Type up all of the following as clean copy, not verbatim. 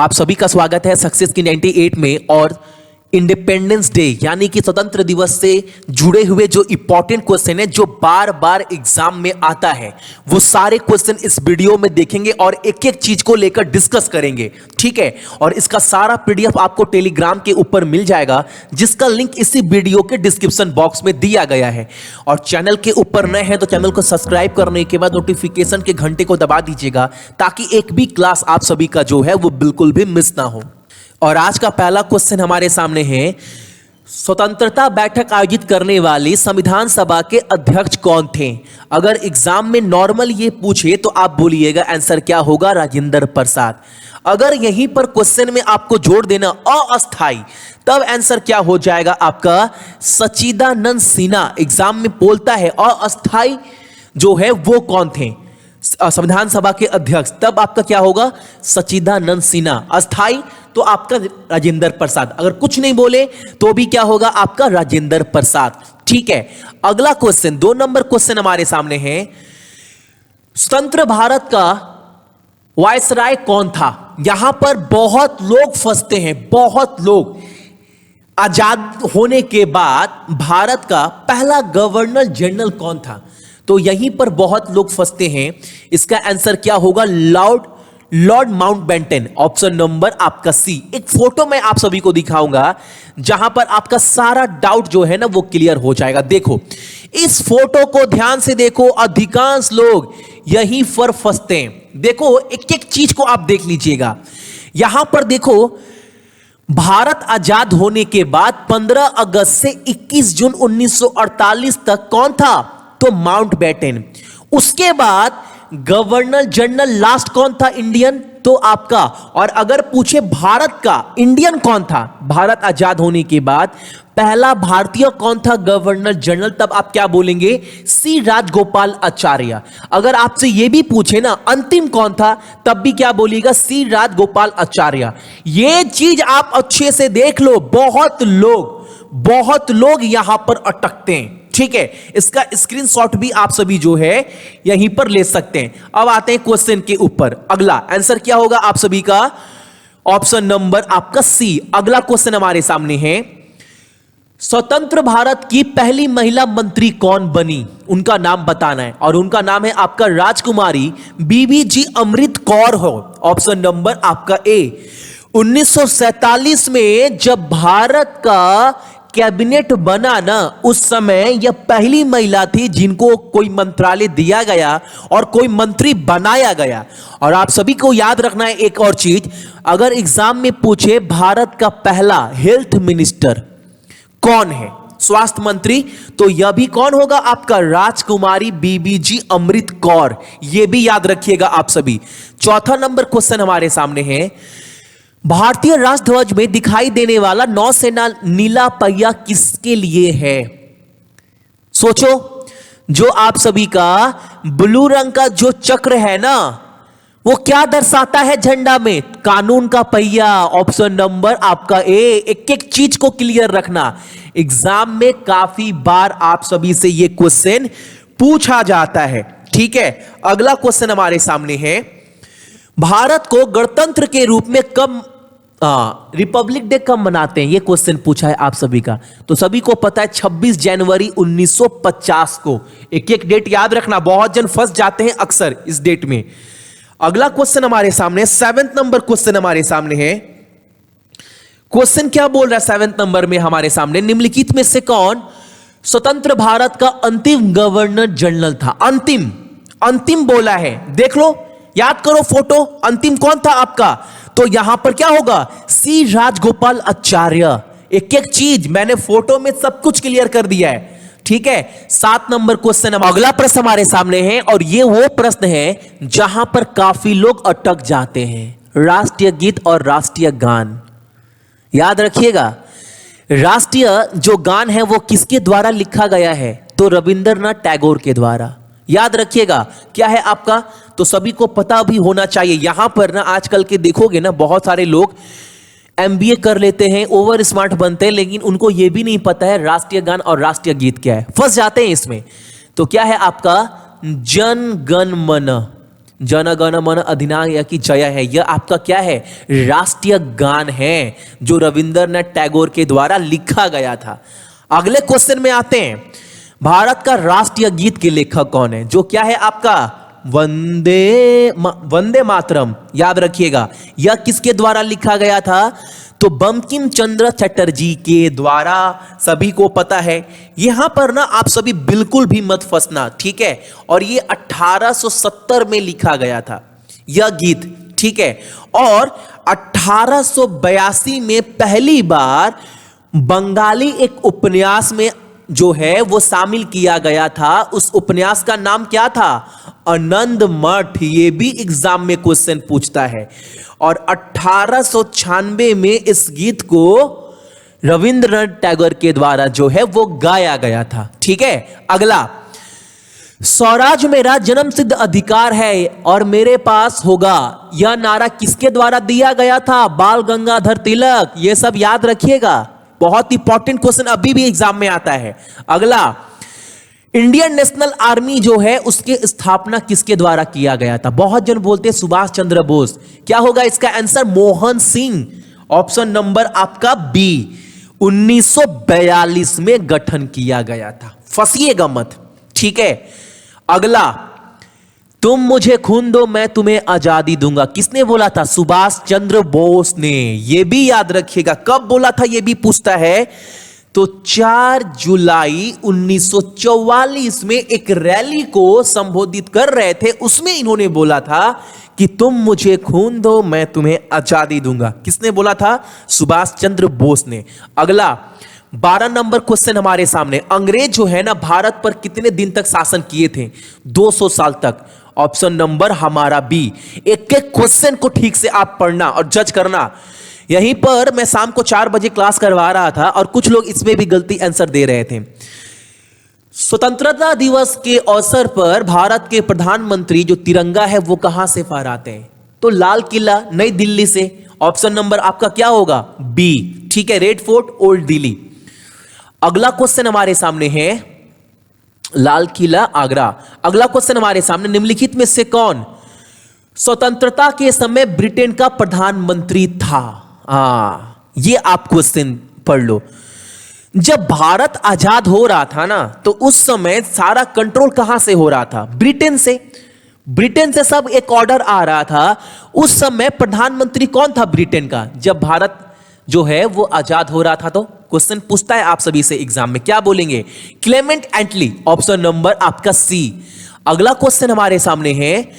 आप सभी का स्वागत है सक्सेस की 98 में। और इंडिपेंडेंस डे यानी कि स्वतंत्र दिवस से जुड़े हुए जो इंपॉर्टेंट क्वेश्चन है जो बार बार एग्जाम में आता है वो सारे क्वेश्चन इस वीडियो में देखेंगे और एक एक चीज को लेकर डिस्कस करेंगे, ठीक है। और इसका सारा पीडीएफ आपको टेलीग्राम के ऊपर मिल जाएगा जिसका लिंक इसी वीडियो के डिस्क्रिप्शन बॉक्स में दिया गया है। और चैनल के ऊपर नए हैं तो चैनल को सब्सक्राइब करने के बाद नोटिफिकेशन के घंटे को दबा दीजिएगा ताकि एक भी क्लास आप सभी का जो है वो बिल्कुल भी मिस ना हो। और आज का पहला क्वेश्चन हमारे सामने है, स्वतंत्रता बैठक आयोजित करने वाली संविधान सभा के अध्यक्ष कौन थे? अगर एग्जाम में नॉर्मल ये पूछे तो आप बोलिएगा आंसर क्या होगा, राजेंद्र प्रसाद। अगर यहीं पर क्वेश्चन में आपको जोड़ देना अस्थाई तब आंसर क्या हो जाएगा आपका, सच्चिदानंद सिन्हा। एग्जाम में बोलता है अस्थाई जो है वो कौन थे संविधान सभा के अध्यक्ष, तब आपका क्या होगा, सच्चिदानंद सिन्हा। अस्थाई तो आपका राजेंद्र प्रसाद। अगर कुछ नहीं बोले तो भी क्या होगा आपका राजेंद्र प्रसाद, ठीक है। अगला क्वेश्चन 2 नंबर क्वेश्चन हमारे सामने है, स्वतंत्र भारत का वायसराय कौन था? यहां पर बहुत लोग फंसते हैं, बहुत लोग। आजाद होने के बाद भारत का पहला गवर्नर जनरल कौन था? तो यहीं पर बहुत लोग फंसते हैं। इसका आंसर क्या होगा, लॉर्ड माउंटबेटन। ऑप्शन नंबर आपका सी। एक फोटो मैं आप सभी को दिखाऊंगा जहां पर आपका सारा डाउट जो है ना वो क्लियर हो जाएगा। देखो इस फोटो को ध्यान से देखो, अधिकांश लोग यहीं पर फंसते हैं। देखो एक एक चीज को आप देख लीजिएगा। यहां पर देखो भारत आजाद होने के बाद 15 अगस्त से 21 जून 1948 तक कौन था? तो माउंटबेटन। उसके बाद गवर्नर जनरल लास्ट कौन था इंडियन? तो आपका। और अगर पूछे भारत का इंडियन कौन था भारत आजाद होने के बाद, पहला भारतीय कौन था गवर्नर जनरल, तब आप क्या बोलेंगे, सी राजगोपाल आचार्य। अगर आपसे यह भी पूछे ना अंतिम कौन था, तब भी क्या बोलिएगा, सी राजगोपाल आचार्य। यह चीज आप अच्छे से देख लो, बहुत लोग यहां पर अटकते हैं, ठीक है। इसका स्क्रीनशॉट भी आप सभी जो है यहीं पर ले सकते हैं। अब आते हैं क्वेश्चन के ऊपर। अगला आंसर क्या होगा आप सभी का, ऑप्शन नंबर आपका सी। अगला क्वेश्चन हमारे सामने है, स्वतंत्र भारत की पहली महिला मंत्री कौन बनी? उनका नाम बताना है और उनका नाम है आपका राजकुमारी बीबी अमृत कौर हो। ऑप्शन नंबर आपका ए। 1947 में जब भारत का कैबिनेट बना ना, उस समय यह पहली महिला थी जिनको कोई मंत्रालय दिया गया और कोई मंत्री बनाया गया। और आप सभी को याद रखना है एक और चीज, अगर एग्जाम में पूछे भारत का पहला हेल्थ मिनिस्टर कौन है, स्वास्थ्य मंत्री, तो यह भी कौन होगा आपका, राजकुमारी बीबी अमृत कौर। यह भी याद रखिएगा आप सभी। चौथा नंबर क्वेश्चन हमारे सामने है, भारतीय राष्ट्रध्वज में दिखाई देने वाला नौसेना नीला पहिया किसके लिए है? सोचो, जो आप सभी का ब्लू रंग का जो चक्र है ना वो क्या दर्शाता है झंडा में, कानून का पहिया। ऑप्शन नंबर आपका ए। एक एक चीज को क्लियर रखना, एग्जाम में काफी बार आप सभी से यह क्वेश्चन पूछा जाता है, ठीक है। अगला क्वेश्चन हमारे सामने है, भारत को गणतंत्र के रूप में कब रिपब्लिक डे कब मनाते हैं? यह क्वेश्चन पूछा है आप सभी का। तो सभी को पता है 26 जनवरी 1950 को। एक एक डेट याद रखना, बहुत जन फंस जाते हैं अक्सर इस डेट में। अगला क्वेश्चन हमारे सामने 7th नंबर क्वेश्चन हमारे सामने है। क्वेश्चन क्या बोल रहा है 7th नंबर में हमारे सामने, निम्नलिखित में से कौन स्वतंत्र भारत का अंतिम गवर्नर जनरल था? अंतिम बोला है, देख लो, याद करो फोटो, अंतिम कौन था आपका? तो यहां पर क्या होगा, सी राजगोपाल आचार्य। एक एक चीज मैंने फोटो में सब कुछ क्लियर कर दिया है, ठीक है। 7 नंबर क्वेश्चन, अगला प्रश्न हमारे सामने है और यह वो प्रश्न है जहां पर काफी लोग अटक जाते हैं, राष्ट्रीय गीत और राष्ट्रीय गान। याद रखिएगा, राष्ट्रीय जो गान है वो किसके द्वारा लिखा गया है? तो रविंद्रनाथ टैगोर के द्वारा। याद रखिएगा क्या है आपका, तो सभी को पता भी होना चाहिए। यहां पर ना आजकल के देखोगे ना बहुत सारे लोग एमबीए कर लेते हैं, ओवर स्मार्ट बनते हैं, लेकिन उनको यह भी नहीं पता है राष्ट्रीय गान और राष्ट्रीय गीत क्या है, फंस जाते हैं इसमें। तो क्या है आपका, जन गण मन। जन गण मन अधिनायक की जय है, यह आपका क्या है, राष्ट्रीय गान है जो रविंद्रनाथ टैगोर के द्वारा लिखा गया था। अगले क्वेश्चन में आते हैं, भारत का राष्ट्रीय गीत के लेखक कौन है, जो क्या है आपका वंदे मातरम। याद रखिएगा यह किसके द्वारा लिखा गया था, तो बंकिम चंद्र चटर्जी के द्वारा। सभी को पता है, यहां पर ना आप सभी बिल्कुल भी मत फंसना, ठीक है। और ये 1870 में लिखा गया था यह गीत, ठीक है। और 1882 में पहली बार बंगाली एक उपन्यास में जो है वो शामिल किया गया था। उस उपन्यास का नाम क्या था, आनंद मठ। ये भी एग्जाम में क्वेश्चन पूछता है। और 1896 में इस गीत को रविंद्रनाथ टैगोर के द्वारा जो है वो गाया गया था, ठीक है। अगला, स्वराज मेरा जन्म सिद्ध अधिकार है और मेरे पास होगा, यह नारा किसके द्वारा दिया गया था, बाल गंगाधर तिलक। यह सब याद रखिएगा, बहुत इंपॉर्टेंट क्वेश्चन अभी भी एग्जाम में आता है। अगला, इंडियन नेशनल आर्मी जो है उसकी स्थापना किसके द्वारा किया गया था। बहुत जन बोलते हैं सुभाष चंद्र बोस, क्या होगा इसका answer, Mohan Singh. Option number आपका बी, 1942 में गठन किया गया था। फंसिएगा मत, ठीक है। अगला, तुम मुझे खून दो मैं तुम्हें आजादी दूंगा, किसने बोला था, सुभाष चंद्र बोस ने। यह भी याद रखिएगा, कब बोला था यह भी पूछता है, तो 4 जुलाई 1944 में एक रैली को संबोधित कर रहे थे, उसमें इन्होंने बोला था कि तुम मुझे खून दो मैं तुम्हें आजादी दूंगा। किसने बोला था, सुभाष चंद्र बोस ने। अगला 12 नंबर क्वेश्चन हमारे सामने, अंग्रेज जो है ना भारत पर कितने दिन तक शासन किए थे, 200 साल तक। ऑप्शन नंबर हमारा बी। एक एक क्वेश्चन को ठीक से आप पढ़ना और जज करना। यहीं पर मैं शाम को 4 बजे क्लास करवा रहा था और कुछ लोग इसमें भी गलती आंसर दे रहे थे। स्वतंत्रता दिवस के अवसर पर भारत के प्रधानमंत्री जो तिरंगा है वो कहां से फहराते हैं, तो लाल किला नई दिल्ली से। ऑप्शन नंबर आपका क्या होगा, बी, ठीक है, रेड फोर्ट ओल्ड दिल्ली। अगला क्वेश्चन हमारे सामने है, लाल किला आगरा। अगला क्वेश्चन हमारे सामने, निम्नलिखित में से कौन स्वतंत्रता के समय ब्रिटेन का प्रधानमंत्री था। ये आप क्वेश्चन पढ़ लो। जब भारत आजाद हो रहा था ना, तो उस समय सारा कंट्रोल कहां से हो रहा था, ब्रिटेन से। ब्रिटेन से सब एक ऑर्डर आ रहा था। उस समय प्रधानमंत्री कौन था ब्रिटेन का, जब भारत जो है वो आजाद हो रहा था। तो क्वेश्चन पूछता है आप सभी से एग्जाम में, क्या बोलेंगे, क्लेमेंट एटली। ऑप्शन नंबर आपका सी। अगला क्वेश्चन हमारे सामने है,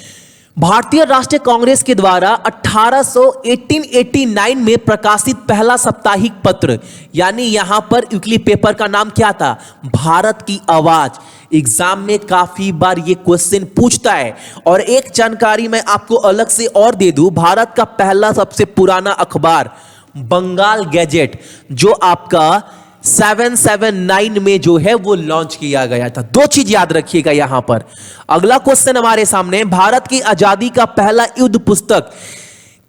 भारतीय राष्ट्रीय कांग्रेस के द्वारा 1889 में प्रकाशित पहला साप्ताहिक पत्र, यानी यहां पर वीकली पेपर का नाम क्या था, भारत की आवाज। एग्जाम में काफी बार ये क्वेश्चन पूछता है। और एक जानकारी मैं आपको अलग से और दे दूं, भारत का पहला सबसे पुराना अखबार बंगाल गैजेट, जो आपका 779 में जो है वो लॉन्च किया गया था। 2 चीज याद रखिएगा यहां पर। अगला क्वेश्चन हमारे सामने, भारत की आजादी का पहला युद्ध पुस्तक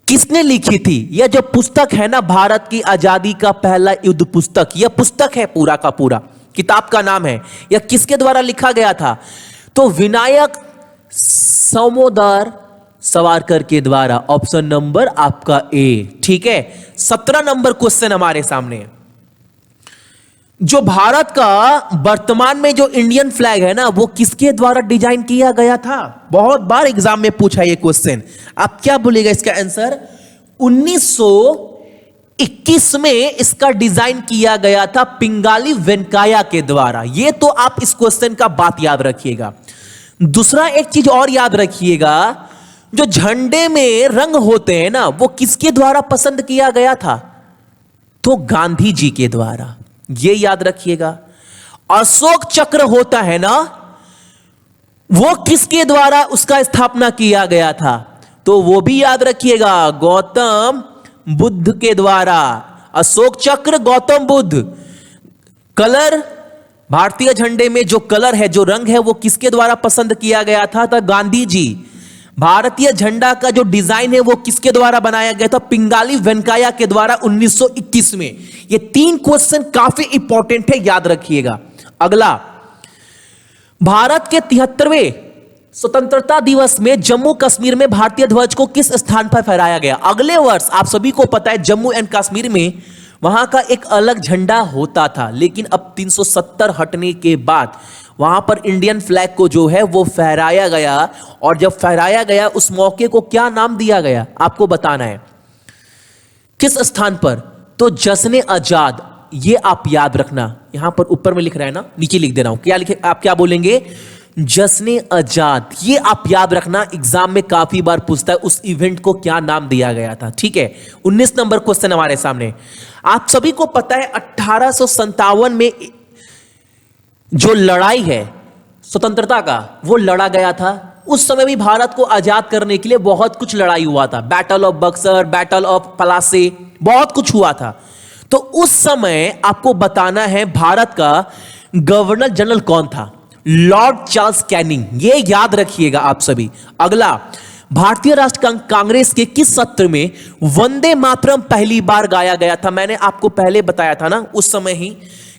किसने लिखी थी। यह जो पुस्तक है ना, भारत की आजादी का पहला युद्ध पुस्तक, यह पुस्तक है पूरा का पूरा, किताब का नाम है, यह किसके द्वारा लिखा गया था, तो विनायक समोदर सावरकर के द्वारा। ऑप्शन नंबर आपका ए, ठीक है। 17 नंबर क्वेश्चन हमारे सामने, जो भारत का वर्तमान में जो इंडियन फ्लैग है ना, वो किसके द्वारा डिजाइन किया गया था। बहुत बार एग्जाम में पूछा ये क्वेश्चन, आप क्या बोलेगा इसका आंसर, 1921 में इसका डिजाइन किया गया था पिंगाली वेंकैया के द्वारा। ये तो आप इस क्वेश्चन का बात याद रखिएगा। दूसरा एक चीज और याद रखिएगा, जो झंडे में रंग होते हैं ना, वो किसके द्वारा पसंद किया गया था, तो गांधी जी के द्वारा। ये याद रखिएगा। अशोक चक्र होता है ना, वो किसके द्वारा उसका स्थापना किया गया था, तो वो भी याद रखिएगा, गौतम बुद्ध के द्वारा। अशोक चक्र गौतम बुद्ध। कलर, भारतीय झंडे में जो कलर है, जो रंग है, वो किसके द्वारा पसंद किया गया था, तो गांधी जी। भारतीय झंडा का जो डिजाइन है वो किसके द्वारा बनाया गया था, पिंगाली वेंकैया के द्वारा 1921 में। ये 3 क्वेश्चन काफी इंपॉर्टेंट है, याद रखिएगा। अगला, भारत के 73वें स्वतंत्रता दिवस में जम्मू कश्मीर में भारतीय ध्वज को किस स्थान पर फहराया गया? अगले वर्ष आप सभी को पता है जम्मू एंड कश्मीर में वहां का एक अलग झंडा होता था, लेकिन अब 370 हटने के बाद वहां पर इंडियन फ्लैग को जो है वो फहराया गया। और जब फहराया गया उस मौके को क्या नाम दिया गया आपको बताना है। किस स्थान पर? तो जश्न आजाद। ये आप याद रखना, यहां पर ऊपर में लिख रहा है ना, नीचे लिख दे रहा हूं, क्या लिखे, आप क्या बोलेंगे? जश्न आजाद। ये आप याद रखना, एग्जाम में काफी बार पूछता है उस इवेंट को क्या नाम दिया गया था। ठीक है, 19 नंबर क्वेश्चन हमारे सामने। आप सभी को पता है 1857 में जो लड़ाई है स्वतंत्रता का वो लड़ा गया था। उस समय भी भारत को आजाद करने के लिए बहुत कुछ लड़ाई हुआ था, battle of Buxar, battle of Plassey, बहुत कुछ हुआ था। तो उस समय आपको बताना है भारत का गवर्नर जनरल कौन था? Lord Charles Canning. ये याद रखिएगा आप सभी। अगला, भारतीय राष्ट्र कांग्रेस के किस सत्र में वंदे मातरम पहली बार गाया गया था? मैंने आपको पहले बताया था ना उस समय ही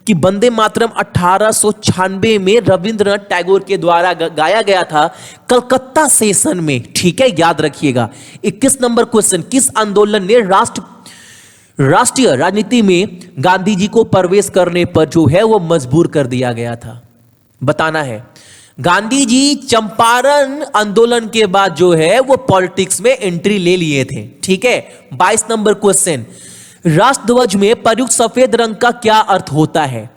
कि वंदे मातरम 1896 में रविंद्रनाथ टैगोर के द्वारा गाया गया था कलकत्ता सेशन में। ठीक है, याद रखिएगा। 21 नंबर क्वेश्चन, किस आंदोलन ने राष्ट्रीय राजनीति में गांधी जी को प्रवेश करने पर जो है वो मजबूर कर दिया गया था? बताना है। गांधी जी चंपारण आंदोलन के बाद जो है वो पॉलिटिक्स में एंट्री ले लिए थे। ठीक है, 22 नंबर क्वेश्चन, राष्ट्रध्वज में प्रयुक्त सफेद रंग का क्या अर्थ होता है?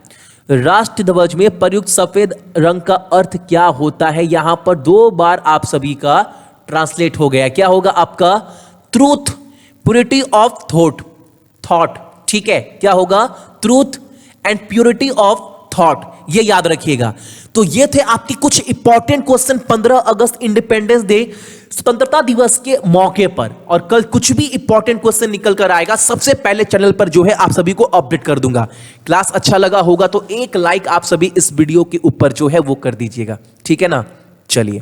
राष्ट्रध्वज में प्रयुक्त सफेद रंग का अर्थ क्या होता है? यहां पर 2 बार आप सभी का ट्रांसलेट हो गया। क्या होगा आपका? Truth, purity of thought. ठीक है, क्या होगा? Truth and purity of thought, ये याद रखिएगा। तो ये थे आपकी कुछ इंपॉर्टेंट क्वेश्चन 15 अगस्त इंडिपेंडेंस डे स्वतंत्रता दिवस के मौके पर। और कल कुछ भी इंपॉर्टेंट क्वेश्चन निकल कर आएगा सबसे पहले चैनल पर जो है आप सभी को अपडेट कर दूंगा। क्लास अच्छा लगा होगा तो एक लाइक आप सभी इस वीडियो के ऊपर जो है वो कर दीजिएगा। ठीक है ना, चलिए।